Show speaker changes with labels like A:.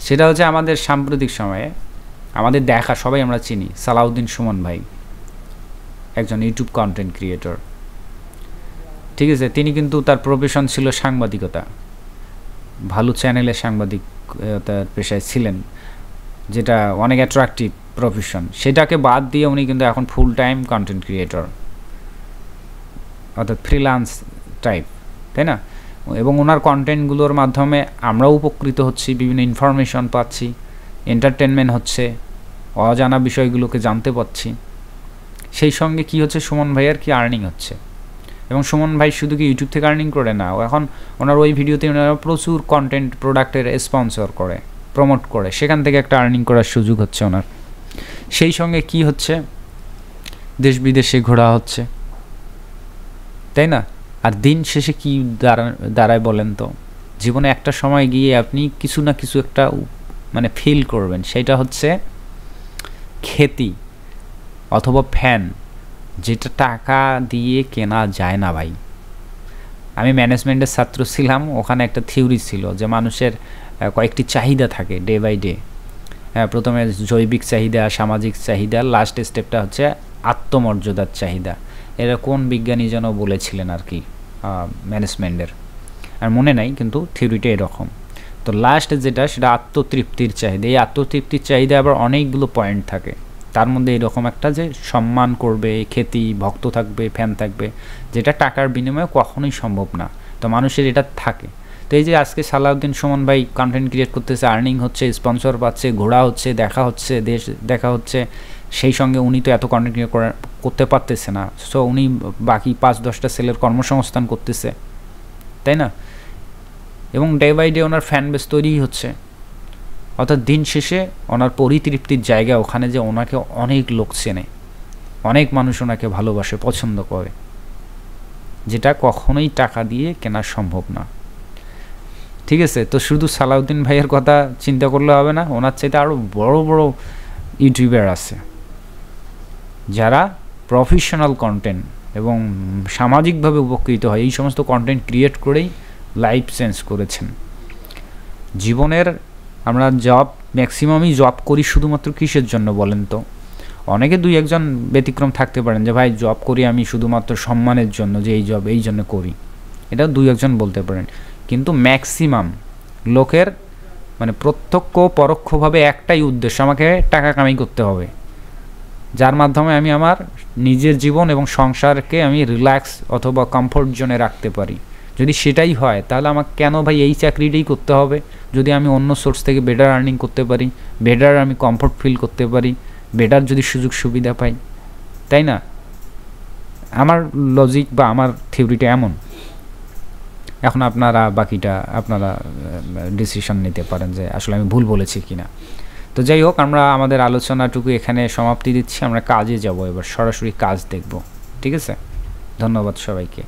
A: সেটা হচ্ছে আমাদের সাম্প্রতিক সময়ে আমাদের দেখা, সবাই আমরা চিনি সালাউদ্দিন সুমন ভাই, একজন ইউটিউব কন্টেন্ট ক্রিয়েটর, ঠিক আছে। তিনি কিন্তু তার প্রফেশন ছিল সাংবাদিকতা, ভালো চ্যানেলে সাংবাদিকতার পেশায় ছিলেন, যেটা অনেক অ্যাট্রাকটিভ প্রফেশন। সেটাকে বাদ দিয়ে উনি কিন্তু এখন ফুল টাইম কন্টেন্ট ক্রিয়েটর, অর্থাৎ ফ্রিল্যান্স টাইপ, তাই না? এবং ওনার কন্টেন্টগুলোর মাধ্যমে আমরাও উপকৃত হচ্ছি, বিভিন্ন ইনফরমেশন পাচ্ছি, এন্টারটেনমেন্ট হচ্ছে, অজানা বিষয়গুলোকে জানতে পারছি। সেই সঙ্গে কি হচ্ছে, সুমন ভাইয়ের কি আর্নিং হচ্ছে। এবং সুমন ভাই শুধু কি ইউটিউব থেকে আর্নিং করে না, এখন ওনার ওই ভিডিওতে ওনারা প্রচুর কন্টেন্ট প্রোডাক্টের স্পন্সর করে, প্রমোট করে, সেখান থেকে একটা আর্নিং করার সুযোগ হচ্ছে ওনার। সেই সঙ্গে কি হচ্ছে, দেশ বিদেশে ঘোরা হচ্ছে, তাই না? আর দিন শেষে কি দাঁড়ায় বলেন তো, জীবনে একটা সময় গিয়ে আপনি কিছু না কিছু একটা মানে ফিল করবেন, সেটা হচ্ছে খ্যাতি অথবা ফ্যান, যেটা টাকা দিয়ে কেনা যায় না ভাই। আমি ম্যানেজমেন্টের ছাত্র ছিলাম, ওখানে একটা থিওরি ছিল যে মানুষের কয়েকটি চাহিদা থাকে ডে বাই ডে। হ্যাঁ, প্রথমে জৈবিক চাহিদা, সামাজিক চাহিদা, লাস্ট স্টেপটা হচ্ছে আত্মমর্যাদার চাহিদা। এরা কোন বিজ্ঞানী যেন বলেছিলেন আর কি, ম্যানেজমেন্টের, আর মনে নাই, কিন্তু থিওরিটা এরকম। তো লাস্ট যেটা, সেটা আত্মতৃপ্তির চাহিদা। এই আত্মতৃপ্তির চাহিদা আবার অনেকগুলো পয়েন্ট থাকে, তার মধ্যে এরকম একটা যে সম্মান করবে, খ্যাতি, ভক্ত থাকবে, ফ্যান থাকবে, যেটা টাকার বিনিময়ে কখনোই সম্ভব না। তো মানুষের এটা থাকে। তো এই যে আজকে সালাউদ্দিন সুমন ভাই কন্টেন্ট ক্রিয়েট করতেছে, আর্নিং হচ্ছে, স্পন্সর পাচ্ছে, ঘোরা হচ্ছে, দেখা হচ্ছে, দেশ দেখা হচ্ছে, সেই সঙ্গে উনি তো এত কন্টেন্ট ক্রিয়েট করতে পারতেছে না, সো উনি বাকি 5-10টা ছেলের কর্মসংস্থান করতেছে, তাই না? এবং ডে বাই ডে ওনার ফ্যান বেস তৈরি হচ্ছে, অর্থাৎ দিন শেষে ওনার পরিতৃপ্তির জায়গা ওখানে, যে ওনাকে অনেক লোক চেনে, অনেক মানুষ ওনাকে ভালোবাসে, পছন্দ করে, যেটা কখনোই টাকা দিয়ে কেনা সম্ভব না, ঠিক আছে। তো শুধু সালাউদ্দিন ভাইয়ের কথা চিন্তা করলে হবে না, ওনার চাইতে আরও বড় বড় ইউটিউবার আছে যারা প্রফেশনাল কন্টেন্ট এবং সামাজিকভাবে উপকৃত হয়, এই সমস্ত কন্টেন্ট ক্রিয়েট করেই লাইফ চেঞ্জ করেছেন জীবনের। আমরা ম্যাক্সিমামই জব করি শুধুমাত্র কিসের জন্য বলেন তো? অনেকে 2-1জন ব্যতিক্রম থাকতে পারেন যে ভাই জব করি আমি শুধুমাত্র সম্মানের জন্য, যে এই জব এই জন্য করি, এটা 2-1জন বলতে পারেন। কিন্তু ম্যাক্সিমাম লোকের মানে প্রত্যক্ষ পরোক্ষভাবে একটাই উদ্দেশ্য, আমাকে টাকা কামাই করতে হবে, যার মাধ্যমে আমি আমার নিজের জীবন এবং সংসারকে আমি রিল্যাক্স অথবা কমফোর্ট জোনে রাখতে পারি। যদি সেটাই হয়, তাহলে আমাকে কেন ভাই এই চাকরিটাই করতে হবে, যদি আমি অন্য সোর্স থেকে বেটার আর্নিং করতে পারি, বেটার আমি কমফোর্ট ফিল করতে পারি, বেটার যদি সুযোগ সুবিধা পাই, তাই না? আমার লজিক বা আমার থিওরিটা এমন। এখন আপনারা বাকিটা আপনারা ডিসিশন নিতে পারেন যে আসলে আমি ভুল বলেছি কিনা। তো যাই হোক, আমরা আমাদের আলোচনাটুকু এখানে সমাপ্তি দিচ্ছি, আমরা কাজে যাব, এবার সরাসরি কাজ দেখব, ঠিক আছে? ধন্যবাদ সবাইকে।